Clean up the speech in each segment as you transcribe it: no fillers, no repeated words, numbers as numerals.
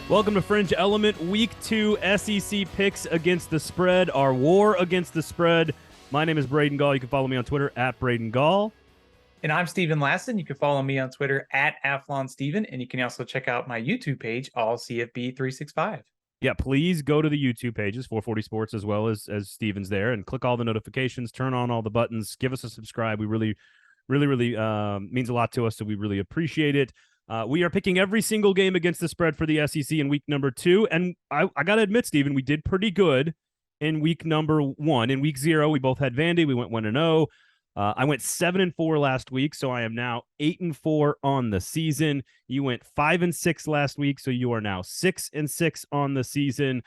Welcome to Fringe Element, Week 2 SEC picks against the spread, our war against the spread. My name is Braden Gall. You can follow me on Twitter at Braden Gall. And I'm Stephen Lassan. You can follow me on Twitter at Stephen, and you can also check out my YouTube page, All CFB 365. Yeah, please go to the YouTube pages, 440 Sports, as well as Stephen's there, and click all the notifications, turn on all the buttons, give us a subscribe. We really means a lot to us, so we really appreciate it. We are picking every single game against the spread for the SEC in week number 2. And I got to admit, Stephen, we did pretty good in week number 1. In week 0, we both had Vandy. We went 1-0. I went 7-4 last week, so I am now 8-4 on the season. You went 5-6 last week, so you are now 6-6 on the season.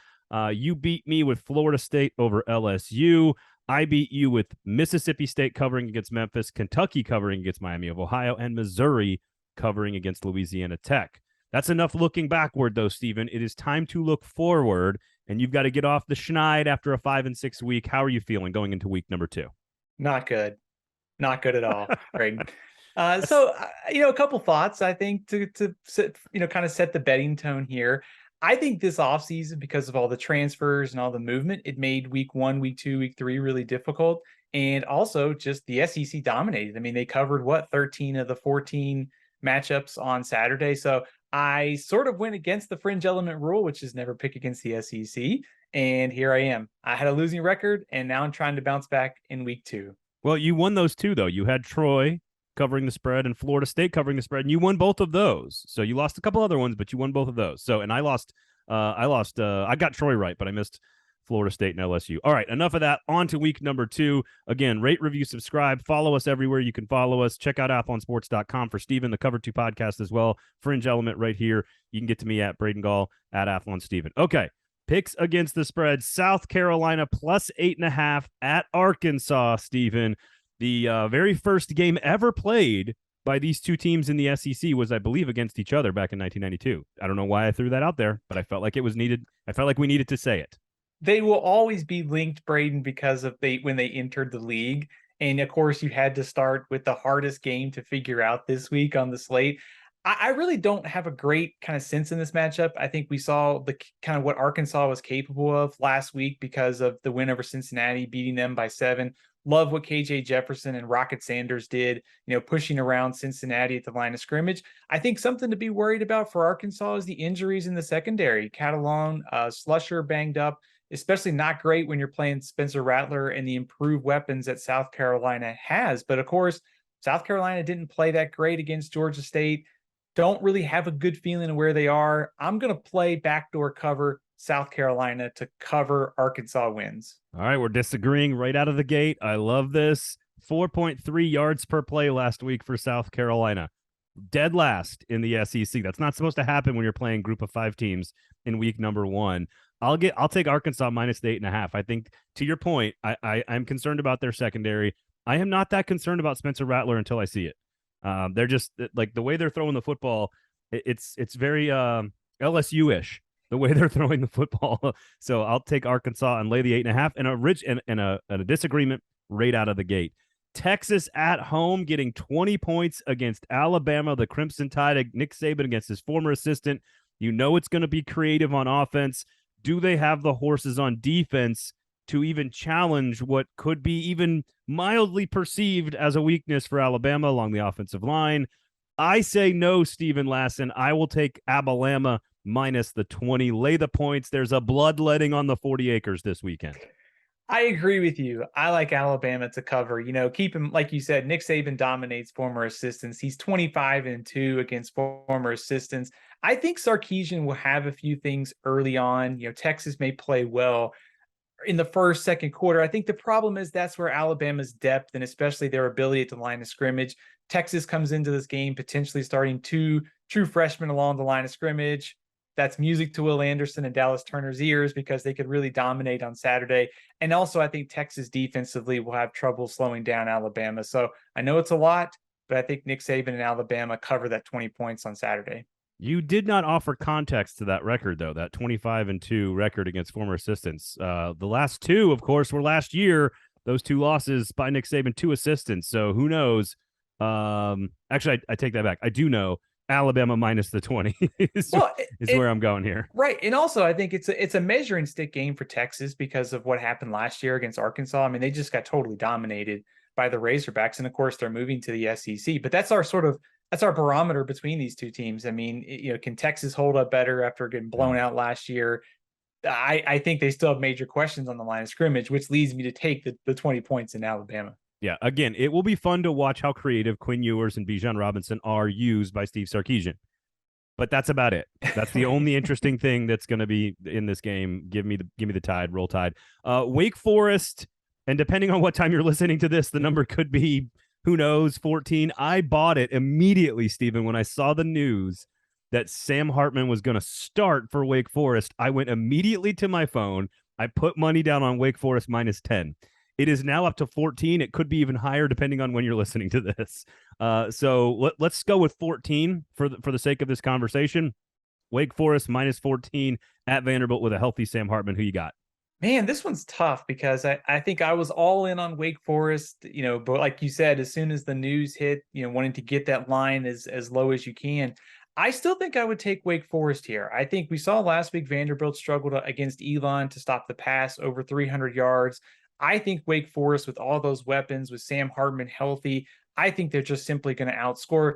You beat me with Florida State over LSU. I beat you with Mississippi State covering against Memphis, Kentucky covering against Miami of Ohio, and Missouri covering against Louisiana Tech. That's enough looking backward, though, Stephen. It is time to look forward, and you've got to get off the schneid after a 5-6 week. How are you feeling going into week number 2? Not good. Not good at all, right? So, a couple thoughts, I think, to set, kind of set the betting tone here. I think this offseason, because of all the transfers and all the movement, it made week 1, week 2, week 3 really difficult. And also just the SEC dominated. I mean, they covered 13 of the 14 matchups on Saturday. So I sort of went against the fringe element rule, which is never pick against the SEC. And here I am. I had a losing record, and now I'm trying to bounce back in week 2. Well, you won those 2, though. You had Troy covering the spread and Florida State covering the spread, and you won both of those. So you lost a couple other ones, but you won both of those. So, and I got Troy right, but I missed Florida State and LSU. All right, enough of that. On to week number 2. Again, rate, review, subscribe. Follow us everywhere you can follow us. Check out athlonsports.com for Stephen, the Cover 2 podcast as well. Fringe Element right here. You can get to me at Braden Gall, at Athlon Stephen. Okay, picks against the spread. South Carolina plus 8.5 at Arkansas, Stephen. The very first game ever played by these two teams in the SEC was, I believe, against each other back in 1992. I don't know why I threw that out there, but I felt like it was needed. I felt like we needed to say it. They will always be linked, Braden, because of when they entered the league. And of course, you had to start with the hardest game to figure out this week on the slate. I really don't have a great kind of sense in this matchup. I think we saw the kind of what Arkansas was capable of last week because of the win over Cincinnati, beating them by 7. Love what KJ Jefferson and Rocket Sanders did, pushing around Cincinnati at the line of scrimmage. I think something to be worried about for Arkansas is the injuries in the secondary. Catalon, Slusher banged up, especially not great when you're playing Spencer Rattler and the improved weapons that South Carolina has. But of course, South Carolina didn't play that great against Georgia State. Don't really have a good feeling of where they are. I'm going to play backdoor cover South Carolina to cover Arkansas wins. All right, we're disagreeing right out of the gate. I love this. 4.3 yards per play last week for South Carolina. Dead last in the SEC. That's not supposed to happen when you're playing group of 5 teams in week number 1. I'll take Arkansas minus the 8.5. I think, to your point, I'm concerned about their secondary. I am not that concerned about Spencer Rattler until I see it. They're just like the way they're throwing the football. It's very LSU-ish the way they're throwing the football. So I'll take Arkansas and lay the 8.5 and a disagreement right out of the gate. Texas at home getting 20 points against Alabama. The Crimson Tide, Nick Saban against his former assistant. It's going to be creative on offense. Do they have the horses on defense to even challenge what could be even mildly perceived as a weakness for Alabama along the offensive line? I say no, Stephen Lassan. I will take Alabama minus the 20. Lay the points. There's a bloodletting on the 40 acres this weekend. I agree with you. I like Alabama to cover. Keep him, like you said, Nick Saban dominates former assistants. He's 25-2 against former assistants. I think Sarkisian will have a few things early on. Texas may play well in the first, second quarter. I think the problem is that's where Alabama's depth and especially their ability at the line of scrimmage. Texas comes into this game potentially starting 2 true freshmen along the line of scrimmage. That's music to Will Anderson and Dallas Turner's ears because they could really dominate on Saturday. And also, I think Texas defensively will have trouble slowing down Alabama. So I know it's a lot, but I think Nick Saban and Alabama cover that 20 points on Saturday. You did not offer context to that record, though, that 25-2 record against former assistants. The last 2, of course, were last year. Those 2 losses by Nick Saban, 2 assistants. So who knows? Actually, I take that back. I do know Alabama minus the 20 is, Well, is where I'm going here. right. And also I think it's a measuring stick game for Texas because of what happened last year against Arkansas. I mean, they just got totally dominated by the Razorbacks. And of course they're moving to the SEC, but that's our barometer between these two teams. I mean, can Texas hold up better after getting blown out last year? I think they still have major questions on the line of scrimmage, which leads me to take the 20 points in Alabama. Yeah, again, it will be fun to watch how creative Quinn Ewers and Bijan Robinson are used by Steve Sarkisian. But that's about it. That's the only interesting thing that's going to be in this game. Give me the Tide, roll Tide. Wake Forest, and depending on what time you're listening to this, the number could be, who knows, 14. I bought it immediately, Stephen, when I saw the news that Sam Hartman was going to start for Wake Forest. I went immediately to my phone. I put money down on Wake Forest minus 10. It is now up to 14. It could be even higher depending on when you're listening to this. So let's go with 14 for the sake of this conversation. Wake Forest minus 14 at Vanderbilt with a healthy Sam Hartman. Who you got? Man, this one's tough because I think I was all in on Wake Forest, but like you said, as soon as the news hit, wanting to get that line as low as you can. I still think I would take Wake Forest here. I think we saw last week Vanderbilt struggled against Elon to stop the pass over 300 yards. I think Wake Forest, with all those weapons, with Sam Hartman healthy, I think they're just simply going to outscore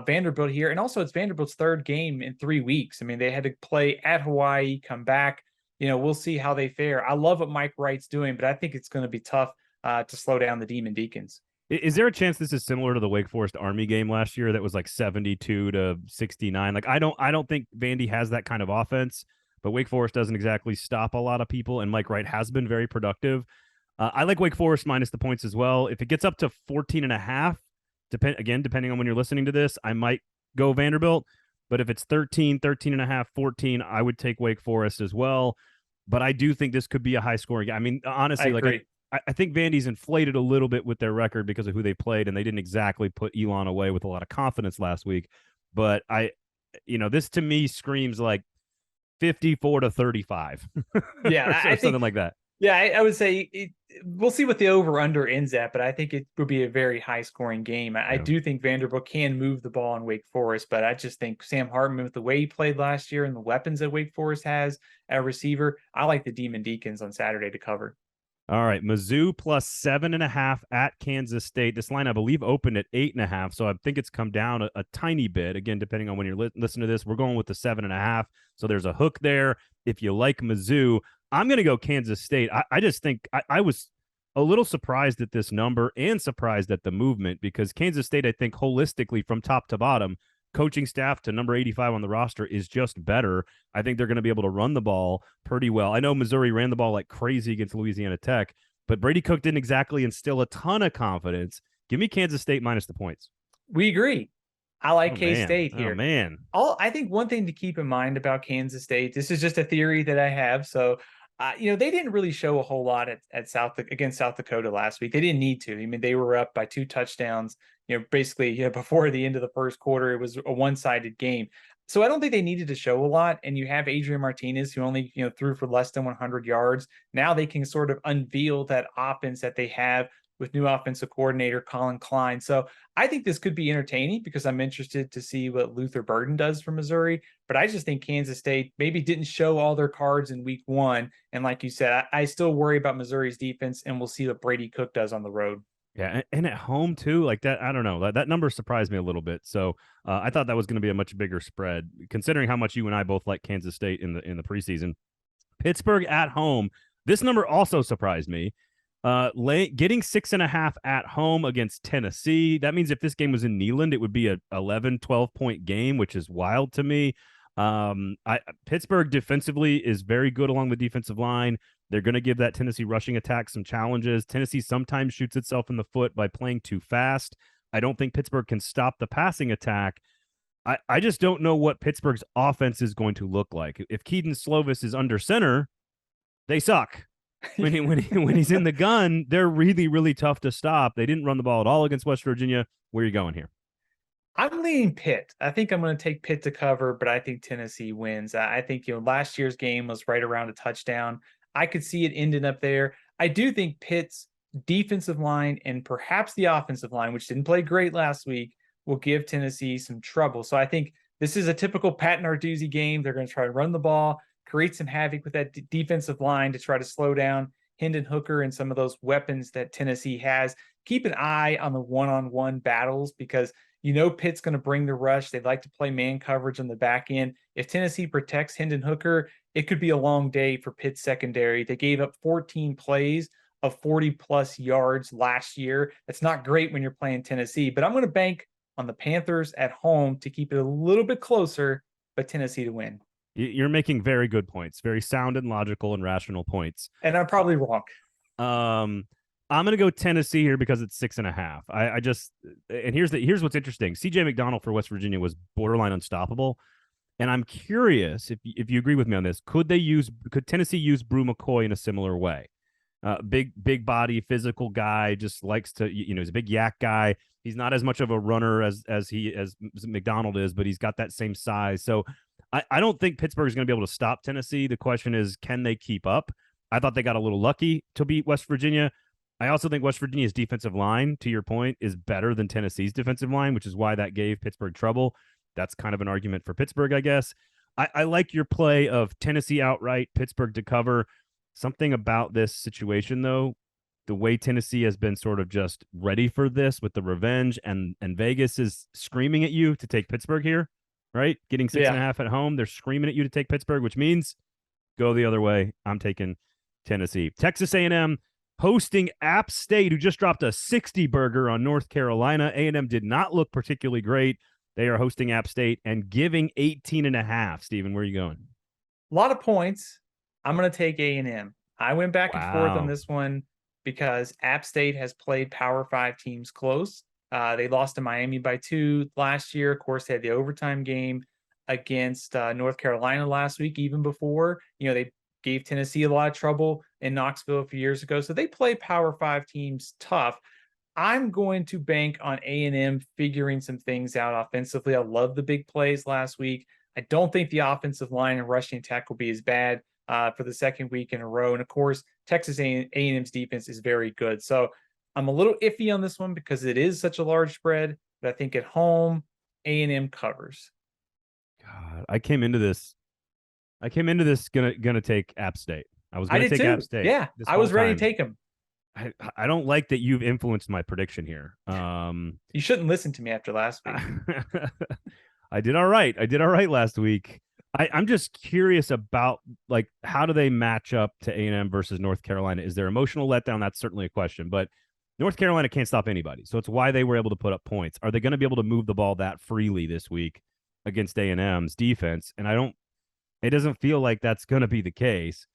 Vanderbilt here. And also, it's Vanderbilt's third game in 3 weeks. I mean, they had to play at Hawaii, come back. We'll see how they fare. I love what Mike Wright's doing, but I think it's going to be tough to slow down the Demon Deacons. Is there a chance this is similar to the Wake Forest Army game last year that was like 72-69? Like, I don't think Vandy has that kind of offense, but Wake Forest doesn't exactly stop a lot of people, and Mike Wright has been very productive. I like Wake Forest minus the points as well. If it gets up to 14.5, depending on when you're listening to this, I might go Vanderbilt. But if it's 13, 13.5, 14, I would take Wake Forest as well. But I do think this could be a high scoring game. I mean, honestly, I think Vandy's inflated a little bit with their record because of who they played, and they didn't exactly put Elon away with a lot of confidence last week. But this to me screams like 54-35. Yeah, or something like that. Yeah, I would say we'll see what the over-under ends at, but I think it would be a very high-scoring game. I do think Vanderbilt can move the ball in Wake Forest, but I just think Sam Hartman, with the way he played last year and the weapons that Wake Forest has at receiver, I like the Demon Deacons on Saturday to cover. All right, Mizzou plus 7.5 at Kansas State. This line, I believe, opened at 8.5, so I think it's come down a tiny bit. Again, depending on when you're listening to this, we're going with the 7.5, so there's a hook there. If you like Mizzou, I'm going to go Kansas State. I just think I was a little surprised at this number and surprised at the movement because Kansas State, I think, holistically from top to bottom, coaching staff to number 85 on the roster is just better. I think they're going to be able to run the ball pretty well. I know Missouri ran the ball like crazy against Louisiana Tech, but Brady Cook didn't exactly instill a ton of confidence. Give me Kansas State minus the points. We agree. I like K-State here. Oh, man. I think one thing to keep in mind about Kansas State, this is just a theory that I have, so they didn't really show a whole lot against South Dakota last week. They didn't need to. I mean, they were up by 2 touchdowns, basically before the end of the first quarter. It was a one-sided game. So I don't think they needed to show a lot. And you have Adrian Martinez, who only threw for less than 100 yards. Now they can sort of unveil that offense that they have with new offensive coordinator Colin Klein. So I think this could be entertaining because I'm interested to see what Luther Burden does for Missouri. But I just think Kansas State maybe didn't show all their cards in week 1. And like you said, I still worry about Missouri's defense, and we'll see what Brady Cook does on the road. Yeah, and at home too, like that. I don't know. That number surprised me a little bit. So I thought that was going to be a much bigger spread, considering how much you and I both like Kansas State in the preseason. Pittsburgh at home. This number also surprised me. Getting 6.5 at home against Tennessee. That means if this game was in Neyland, it would be a 11, 12-point game, which is wild to me. Pittsburgh defensively is very good along the defensive line. They're going to give that Tennessee rushing attack some challenges. Tennessee sometimes shoots itself in the foot by playing too fast. I don't think Pittsburgh can stop the passing attack. I just don't know what Pittsburgh's offense is going to look like. If Keaton Slovis is under center, they suck. When he's in the gun, they're really, really tough to stop. They didn't run the ball at all against West Virginia. Where are you going here? I'm leaning Pitt. I think I'm going to take Pitt to cover, but I think Tennessee wins. I think last year's game was right around a touchdown. I could see it ending up there. I do think Pitt's defensive line and perhaps the offensive line, which didn't play great last week, will give Tennessee some trouble. So I think this is a typical Pat Narduzzi game. They're going to try to run the ball, create some havoc with that defensive line to try to slow down Hendon Hooker and some of those weapons that Tennessee has. Keep an eye on the one-on-one battles because Pitt's going to bring the rush. They like to play man coverage on the back end. If Tennessee protects Hendon Hooker, it could be a long day for Pitt's secondary. They gave up 14 plays of 40-plus yards last year. That's not great when you're playing Tennessee, but I'm going to bank on the Panthers at home to keep it a little bit closer, but Tennessee to win. You're making very good points, very sound and logical and rational points. And I'm probably wrong. I'm going to go Tennessee here because it's 6.5. And here's what's interesting. CJ McDonald for West Virginia was borderline unstoppable. And I'm curious if you agree with me on this. Could Tennessee use Brew McCoy in a similar way? Big body, physical guy, just likes to, he's a big yak guy. He's not as much of a runner as McDonald is, but he's got that same size. So I don't think Pittsburgh is going to be able to stop Tennessee. The question is, can they keep up? I thought they got a little lucky to beat West Virginia. I also think West Virginia's defensive line, to your point, is better than Tennessee's defensive line, which is why that gave Pittsburgh trouble. That's kind of an argument for Pittsburgh, I guess. I like your play of Tennessee outright, Pittsburgh to cover. Something about this situation, though, the way Tennessee has been sort of just ready for this with the revenge, and Vegas is screaming at you to take Pittsburgh here, right? Getting 6.5 at home. They're screaming at you to take Pittsburgh, which means go the other way. I'm taking Tennessee. Texas A&M hosting App State, who just dropped a 60-burger on North Carolina. A&M did not look particularly great. They are hosting App State and giving 18.5. Steven, where are you going? A lot of points. I'm going to take A&M. I went back and forth on this one because App State has played Power 5 teams close. They lost to Miami by 2 last year. Of course, they had the overtime game against North Carolina last week, even before. They gave Tennessee a lot of trouble in Knoxville a few years ago. So they play Power 5 teams tough. I'm going to bank on A&M figuring some things out offensively. I love the big plays last week. I don't think the offensive line and rushing attack will be as bad for the second week in a row. And of course, Texas A&M's defense is very good. So I'm a little iffy on this one because it is such a large spread, but I think at home, A&M covers. God, I came into this gonna take App State. I was gonna take too. App State. Yeah, I was ready to take them. I don't like that you've influenced my prediction here. You shouldn't listen to me after last week. I did all right. Last week. I'm just curious about, like, how do they match up to A&M versus North Carolina? Is there emotional letdown? That's certainly a question, but North Carolina can't stop anybody. So it's why they were able to put up points. Are they going to be able to move the ball that freely this week against A&M's defense? And it doesn't feel like that's going to be the case.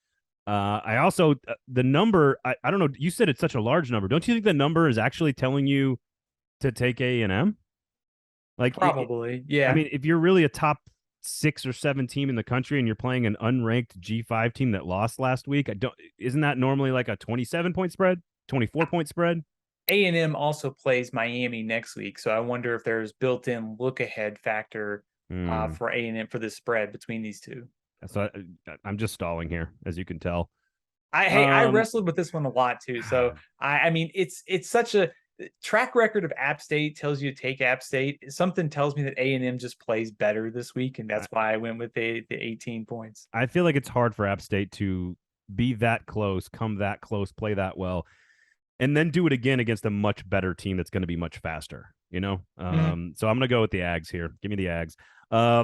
I also, the number, I don't know, you said it's such a large number. Don't you think the number is actually telling you to take A&M? Like, probably, yeah. I mean, if you're really a top 6 or 7 team in the country and you're playing an unranked G5 team that lost last week, isn't that normally like a 27-point spread, 24-point spread? A&M also plays Miami next week, so I wonder if there's built-in look-ahead factor for A&M for the spread between these two. So I'm just stalling here, as you can tell. I wrestled with this one a lot too. So I mean, it's such a track record of App State tells you to take App State. Something tells me that A&M just plays better this week, and that's why I went with the 18 points. I feel like it's hard for App State to be that close, come that close, play that well, and then do it again against a much better team that's going to be much faster. So I'm going to go with the Ags here. Give me the Ags.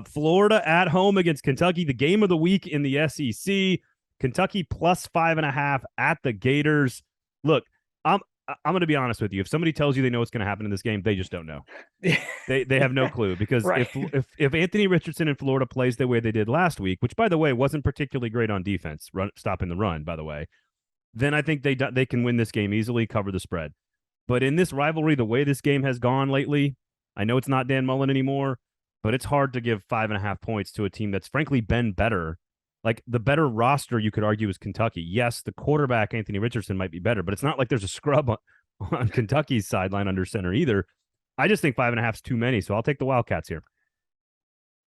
Florida at home against Kentucky, the game of the week in the SEC. Kentucky plus 5.5 at the Gators. Look, I'm going to be honest with you. If somebody tells you they know what's going to happen in this game, they just don't know. They have no clue because right. if Anthony Richardson in Florida plays the way they did last week, which by the way wasn't particularly great on defense, stopping the run, by the way, then I think they can win this game easily, cover the spread. But in this rivalry, the way this game has gone lately, I know it's not Dan Mullen anymore, but it's hard to give 5.5 points to a team that's frankly been better. Like, the better roster, you could argue, is Kentucky. Yes, the quarterback, Anthony Richardson, might be better, but it's not like there's a scrub on Kentucky's sideline under center either. I just think 5.5 is too many, so I'll take the Wildcats here.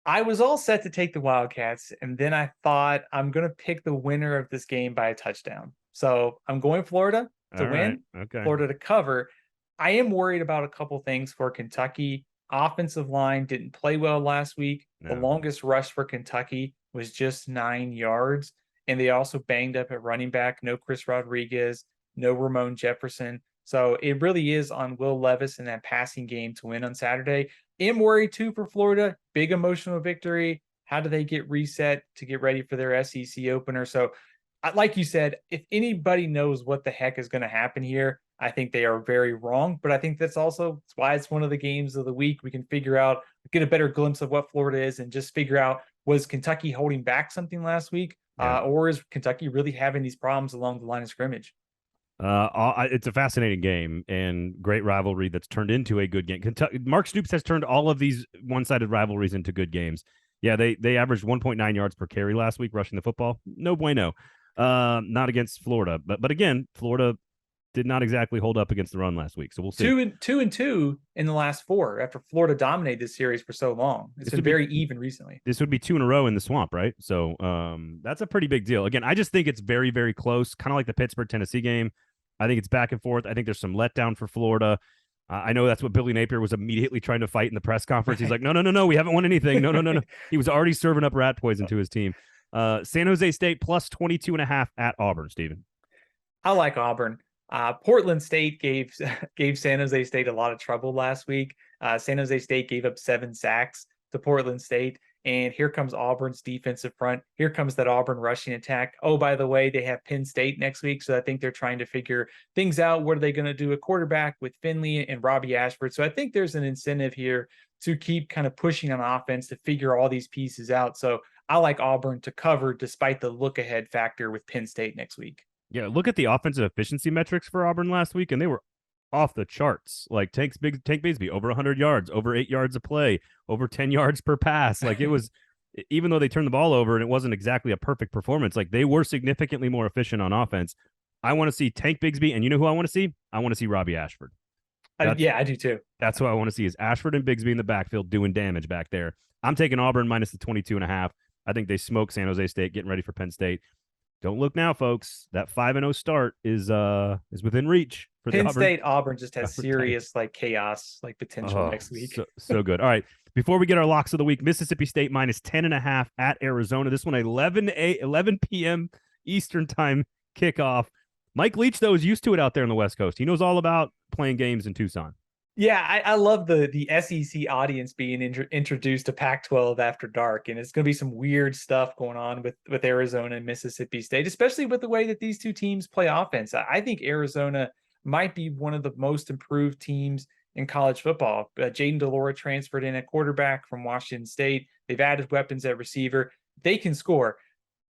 I was all set to take the Wildcats, and then I thought I'm going to pick the winner of this game by a touchdown. So I'm going Florida to win, okay. Florida to cover. I am worried about a couple things for Kentucky. offensive line didn't play well last week. The No. longest rush for Kentucky was just 9 yards. And they also banged up at running back. No Chris Rodriguez, no Ramon Jefferson. So it really is on Will Levis in that passing game to win on Saturday. Am worried too for Florida. Big emotional victory. How do they get reset to get ready for their SEC opener? So, like you said, if anybody knows what the heck is going to happen here, I think they are very wrong. But I think that's why it's one of the games of the week. We can figure out, get a better glimpse of what Florida is, and just figure out, was Kentucky holding back something last week? Or is Kentucky really having these problems along the line of scrimmage? It's a fascinating game and great rivalry that's turned into a good game. Mark Stoops has turned all of these one-sided rivalries into good games. Yeah, they averaged 1.9 yards per carry last week rushing the football. No bueno. Not against Florida, but again, Florida did not exactly hold up against the run last week. So we'll see. 2-2 in the last 4 after Florida dominated this series for so long. It's been very even recently. This would be 2 in a row in the swamp, right? So that's a pretty big deal. Again, I just think it's very, very close, kind of like the Pittsburgh-Tennessee game. I think it's back and forth. I think there's some letdown for Florida. I know that's what Billy Napier was immediately trying to fight in the press conference. He's like, no, we haven't won anything. No. He was already serving up rat poison to his team. San Jose State plus 22.5 at Auburn, Stephen. I like Auburn. Portland State gave San Jose State a lot of trouble last week. San Jose State gave up 7 sacks to Portland State. And here comes Auburn's defensive front. Here comes that Auburn rushing attack. Oh, by the way, they have Penn State next week. So I think they're trying to figure things out. What are they going to do at quarterback with Finley and Robbie Ashford? So I think there's an incentive here to keep kind of pushing on offense to figure all these pieces out. So I like Auburn to cover despite the look ahead factor with Penn State next week. Yeah, look at the offensive efficiency metrics for Auburn last week, and they were off the charts. Like Tank Bigsby, over 100 yards, over 8 yards a play, over 10 yards per pass. Like it was, even though they turned the ball over and it wasn't exactly a perfect performance, like they were significantly more efficient on offense. I want to see Tank Bigsby, and you know who I want to see? I want to see Robbie Ashford. I do too. That's what I want to see is Ashford and Bigsby in the backfield doing damage back there. I'm taking Auburn minus the 22.5. I think they smoke San Jose State, getting ready for Penn State. Don't look now, folks. That 5-0 start is within reach for Penn the Auburn. State. Auburn just has serious like chaos like potential next week. So good. All right. Before we get our locks of the week, Mississippi State minus 10.5 at Arizona. This one 11 p.m. Eastern time kickoff. Mike Leach, though, is used to it out there on the West Coast. He knows all about playing games in Tucson. Yeah, I love the SEC audience being introduced to Pac-12 after dark, and it's going to be some weird stuff going on with Arizona and Mississippi State, especially with the way that these two teams play offense. I think Arizona might be one of the most improved teams in college football. Jaden DeLora transferred in at quarterback from Washington State. They've added weapons at receiver. They can score.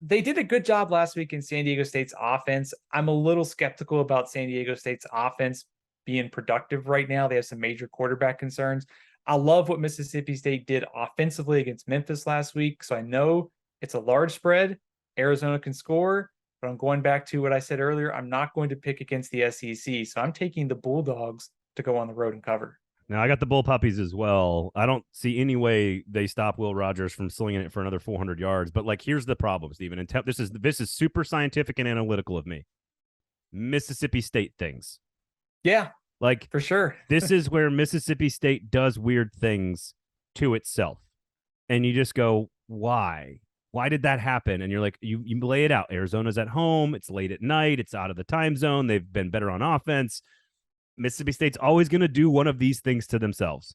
They did a good job last week in San Diego State's offense. I'm a little skeptical about San Diego State's offense being productive right now. They have some major quarterback concerns. I love what Mississippi State did offensively against Memphis last week. So I know it's a large spread. Arizona can score, but I'm going back to what I said earlier. I'm not going to pick against the SEC. So I'm taking the Bulldogs to go on the road and cover. Now, I got the Bull Puppies as well. I don't see any way they stop Will Rogers from slinging it for another 400 yards. But, like, here's the problem, Stephen. And this is super scientific and analytical of me. Mississippi State things. Yeah, like for sure. This is where Mississippi State does weird things to itself. And you just go, why? Why did that happen? And you're like, you lay it out. Arizona's at home. It's late at night. It's out of the time zone. They've been better on offense. Mississippi State's always going to do one of these things to themselves.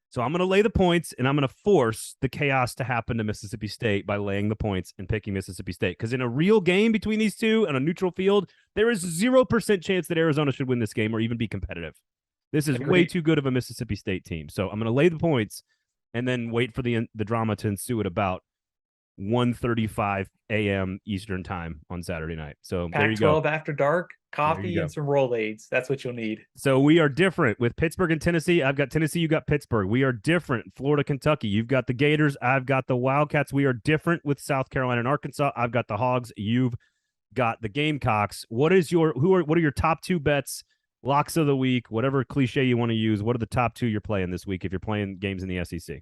So I'm going to lay the points, and I'm going to force the chaos to happen to Mississippi State by laying the points and picking Mississippi State. Because in a real game between these two on a neutral field, there is 0% chance that Arizona should win this game or even be competitive. This is way too good of a Mississippi State team. So I'm going to lay the points and then wait for the drama to ensue at about 1:35 a.m. Eastern time on Saturday night. So there you go. Pac-12 after dark, coffee and some Rolaids. That's what you'll need. So we are different with Pittsburgh and Tennessee. I've got Tennessee. You got Pittsburgh. We are different. Florida, Kentucky. You've got the Gators. I've got the Wildcats. We are different with South Carolina and Arkansas. I've got the Hogs. You've got the Gamecocks. What are your top two bets? Locks of the week, whatever cliche you want to use. What are the top two you're playing this week if you're playing games in the SEC?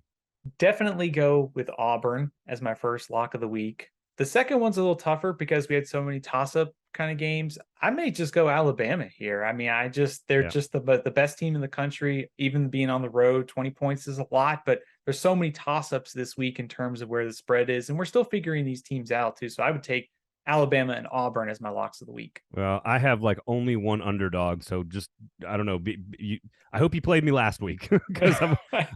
Definitely go with Auburn as my first lock of the week. The second one's a little tougher because we had so many toss-up kind of games. I may just go Alabama here. I mean, they're just the best team in the country. Even being on the road, 20 points is a lot, but there's so many toss-ups this week in terms of where the spread is, and we're still figuring these teams out too. So I would take Alabama and Auburn as my locks of the week. Well, I have like only one underdog, so just I don't know. I hope you played me last week because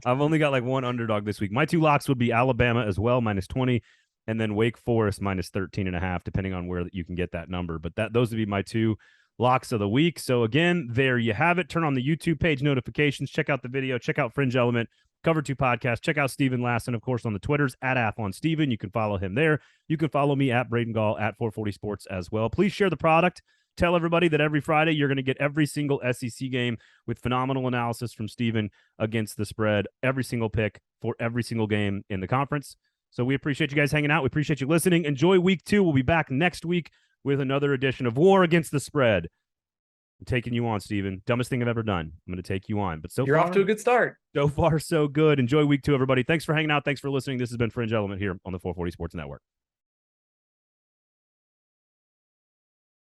I've only got like one underdog this week. My two locks would be Alabama as well, -20, and then Wake Forest -13.5, depending on where you can get that number. But those would be my two locks of the week. So again, there you have it. Turn on the YouTube page notifications. Check out the video. Check out Fringe Element. Cover 2 podcast. Check out Steven Lassan, of course, on the Twitters at AthlonSteven. You can follow him there. You can follow me at Braden Gall at 440 Sports as well. Please share the product. Tell everybody that every Friday you're going to get every single SEC game with phenomenal analysis from Steven against the spread, every single pick for every single game in the conference. So we appreciate you guys hanging out. We appreciate you listening. Enjoy week 2. We'll be back next week with another edition of War Against the Spread. I'm taking you on, Steven. Dumbest thing I've ever done. I'm going to take you on. But you're off to a good start. So far, so good. Enjoy week 2, everybody. Thanks for hanging out. Thanks for listening. This has been Fringe Element here on the 440 Sports Network.